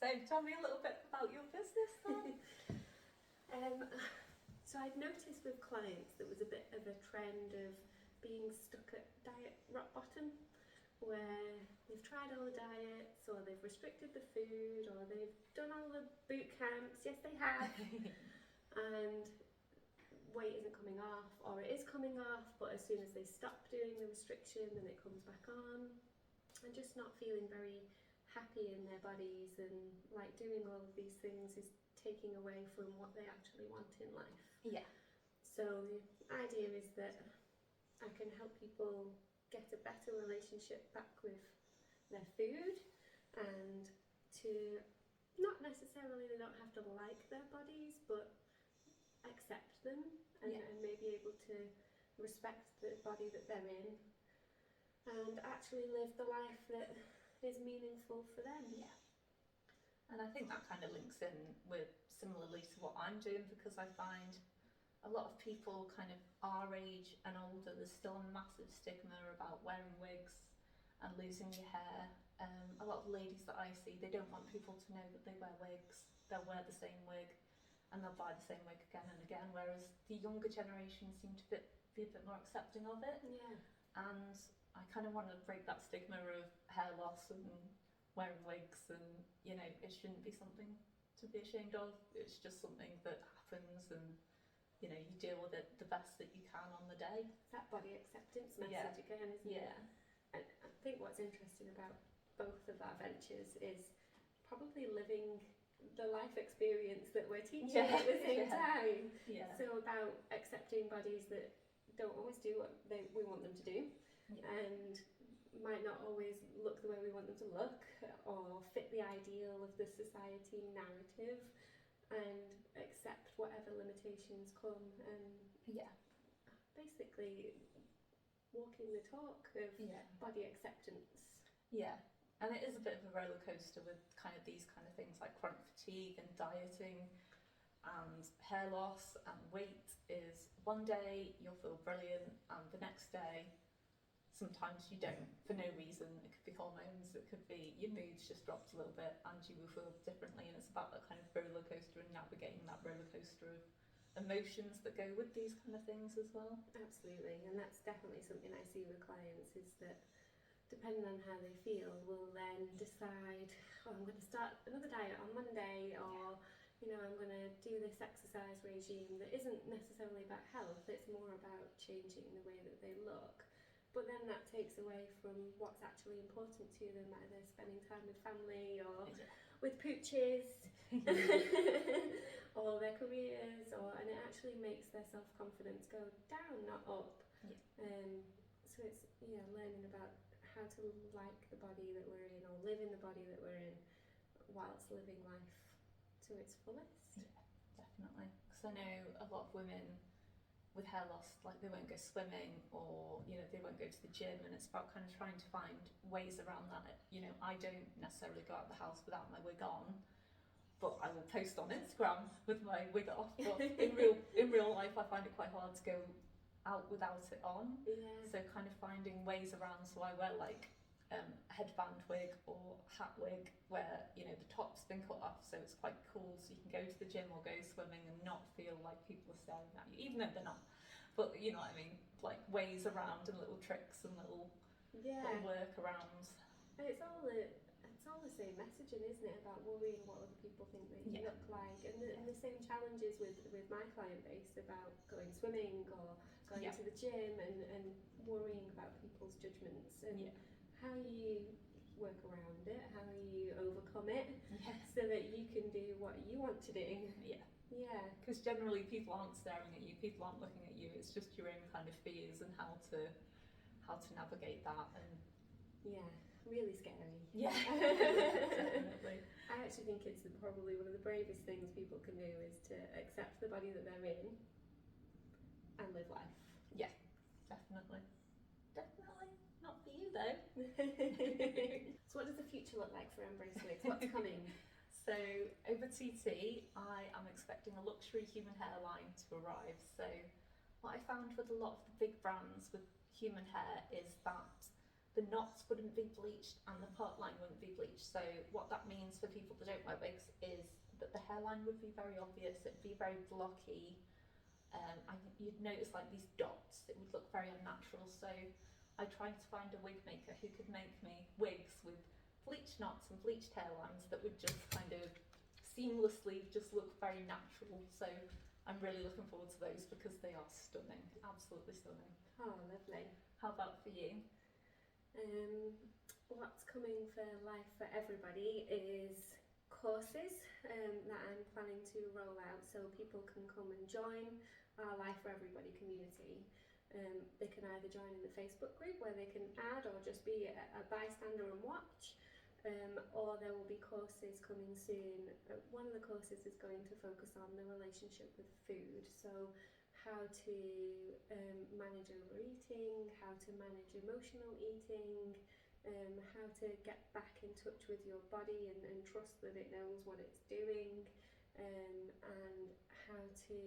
So tell me a little bit about your business then. So I'd noticed with clients there was a bit of a trend of being stuck at diet rock bottom, where they've tried all the diets, or they've restricted the food, or they've done all the boot camps. Yes, they have. And weight isn't coming off, or it is coming off, but as soon as they stop doing the restriction, then it comes back on, and just not feeling very happy in their bodies, and like doing all of these things is taking away from what they actually want in life. Yeah. So the idea is that I can help people get a better relationship back with their food, and to not necessarily, they don't have to like their bodies, but accept them, and, Yeah. and maybe able to respect the body that they're in, and actually live the life that is meaningful for them. Yeah. And I think that kind of links in with similarly to what I'm doing, because I find a lot of people kind of our age and older, there's still a massive stigma about wearing wigs and losing your hair. A lot of ladies that I see, they don't want people to know that they wear wigs. They'll wear the same wig and they'll buy the same wig again and again, whereas the younger generation seem to be a bit more accepting of it. Yeah. And I kind of want to break that stigma of hair loss and wearing wigs, and you know, it shouldn't be something to be ashamed of. It's just something that happens, and you know, you deal with it the best that you can on the day. That body acceptance message again, isn't it? Yeah. And I think what's interesting about both of our ventures is probably living the life experience that we're teaching at the same time. Yeah. So about accepting bodies that don't always do what we want them to do, and might not always look the way we want them to look, or fit the ideal of the society narrative, and accept whatever limitations come, and basically walking the talk of body acceptance. Yeah. And it is a bit of a roller coaster with kind of these kind of things like chronic fatigue and dieting and hair loss and weight. Is one day you'll feel brilliant, and the next day sometimes you don't, for no reason. It could be hormones, it could be your mood's just dropped a little bit and you will feel differently, and it's about that kind of roller coaster and navigating that roller coaster of emotions that go with these kind of things as well. Absolutely, and that's definitely something I see with clients, is that depending on how they feel, we'll then decide, oh, I'm going to start another diet on Monday, or you know, I'm going to do this exercise regime that isn't necessarily about health, it's more about changing the way that they look. But then that takes away from what's actually important to them, either spending time with family, or with pooches, or their careers, and it actually makes their self-confidence go down, not up. So it's learning about how to like the body that we're in, or live in the body that we're in, whilst living life to its fullest. Yeah, definitely. Because I know a lot of women with hair loss, like they won't go swimming, or you know, they won't go to the gym, and it's about kind of trying to find ways around that. You know, I don't necessarily go out of the house without my wig on, but I will post on Instagram with my wig off. But in real life, I find it quite hard to go out without it on. Yeah. So kind of finding ways around. So I wear like a headband wig or hat wig where, you know, the top's been cut off, so it's quite cool, so you can go to the gym or go swimming and not feel like people are staring at you, even though they're not. But you know what I mean, like ways around and little tricks and little workarounds. And it's all the same messaging, isn't it? About worrying what other people think that you look like, and the same challenges with my client base about going swimming or going to the gym, and worrying about people's judgments, and how you work around it, how you overcome it, so that you can do what you want to do. Yeah. Because generally people aren't staring at you, people aren't looking at you. It's just your own kind of fears and how to navigate that. And really scary. Yeah, definitely. I actually think it's probably one of the bravest things people can do, is to accept the body that they're in and live life. Yeah, definitely. Not for you though. So what does the future look like for Embrace Wigs? What's coming? So over TT, I am expecting a luxury human hair line to arrive. So what I found with a lot of the big brands with human hair is that the knots wouldn't be bleached and the part line wouldn't be bleached. So what that means for people that don't wear wigs is that the hairline would be very obvious, it'd be very blocky. You'd notice like these dots, it would look very unnatural. So I tried to find a wig maker who could make me wigs with bleached knots and bleached hairlines that would just kind of seamlessly just look very natural. So I'm really looking forward to those because they are stunning, absolutely stunning. Oh, lovely. How about for you? What's coming for Life for Everybody is courses that I'm planning to roll out so people can come and join our Life for Everybody community. They can either join in the Facebook group where they can add or just be a bystander and watch, or there will be courses coming soon. One of the courses is going to focus on the relationship with food, so how to manage overeating, how to manage emotional eating, how to get back in touch with your body and trust that it knows what it's doing, and how to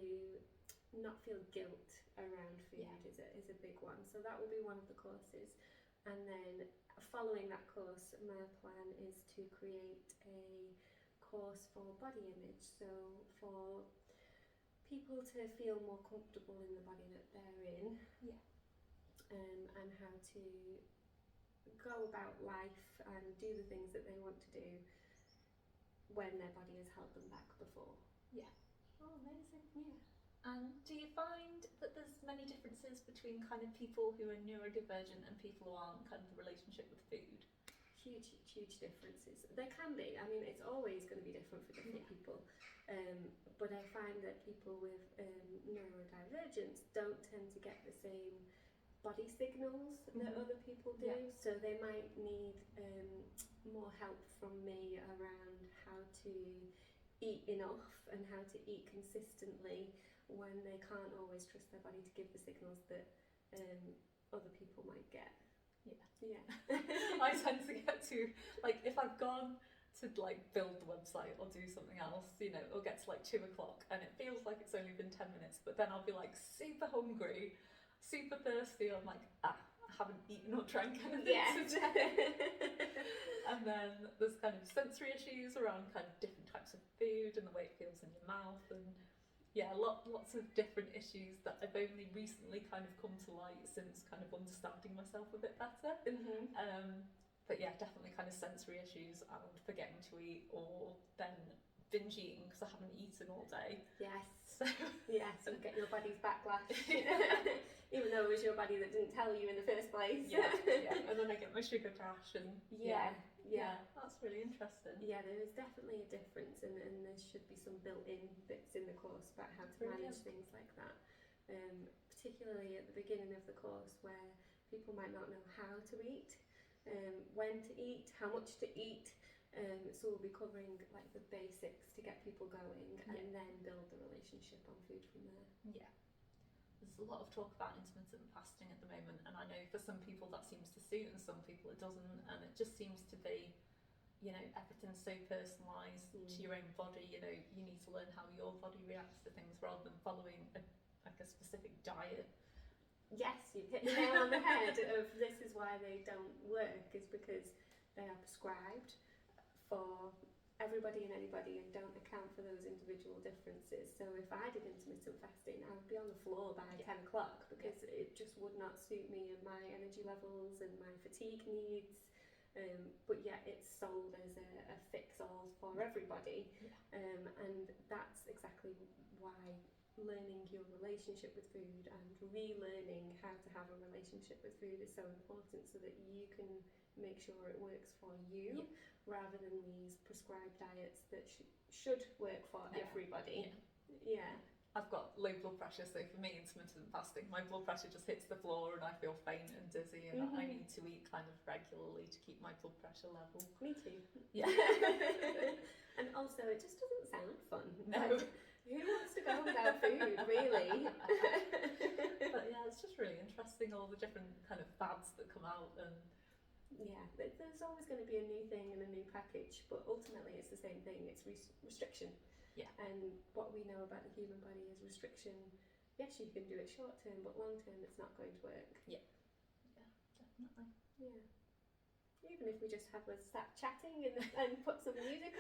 not feel guilt around food is a big one. So that will be one of the courses. And then following that course, my plan is to create a course for body image. So for people to feel more comfortable in the body that they're in, and how to go about life and do the things that they want to do when their body has held them back before. Yeah. Oh, amazing. Yeah. And do you find that there's many differences between kind of people who are neurodivergent and people who aren't, kind of the relationship with food? Huge differences. There can be. I mean, it's always going to be different for different people. But I find that people with neurodivergence don't tend to get the same body signals that other people do. Yeah. So they might need more help from me around how to eat enough and how to eat consistently when they can't always trust their body to give the signals that other people might get. Yeah. I tend to get to, like, if I've gone to like build the website or do something else, you know, it'll get to like 2 o'clock and it feels like it's only been 10 minutes, but then I'll be like super hungry, super thirsty. I'm like, I haven't eaten or drank anything today. And then there's kind of sensory issues around kind of different types of food and the way it feels in your mouth, and lots of different issues that I've only recently kind of come to light since kind of understanding myself a bit better. But yeah, definitely kind of sensory issues and forgetting to eat, or then binge eating because I haven't eaten all day. Yes. So yes, you get your body's backlash. Even though it was your body that didn't tell you in the first place. Yeah. And then I get my sugar crash and yeah. That's really interesting. Yeah, there is definitely a difference, and there should be some built-in bits in the course about how to manage things like that. Particularly at the beginning of the course where people might not know how to eat, when to eat, how much to eat. So we'll be covering like the basics to get people going, and then build the relationship on food from there. Yeah. There's a lot of talk about intermittent fasting at the moment, and I know for some people that seems to suit and some people it doesn't, and it just seems to be, you know, everything's so personalised to your own body. You know, you need to learn how your body reacts to things rather than following a specific diet. Yes, you've hit the nail on the head of this is why they don't work, is because they are prescribed for everybody and anybody and don't account for those individual differences. So if I did intermittent fasting, I would be on the floor by 10 o'clock because it just would not suit me and my energy levels and my fatigue needs. But yet it's sold as a fix-all for everybody. And that's exactly why learning your relationship with food and relearning how to have a relationship with food is so important, so that you can make sure it works for you rather than these prescribed diets that should work for everybody. I've got low blood pressure, so for me intermittent fasting, my blood pressure just hits the floor and I feel faint and dizzy, and I need to eat kind of regularly to keep my blood pressure level. Me too. Yeah. And also it just doesn't sound fun. No. Like, who wants to go without food, really? But yeah, it's just really interesting, all the different kind of fads that come out. And there's always going to be a new thing and a new package, but ultimately it's the same thing. It's restriction. And what we know about the human body is restriction. Yes, you can do it short term, but long term it's not going to work. Yeah, definitely. Yeah. even if we just have us sat chatting and put some music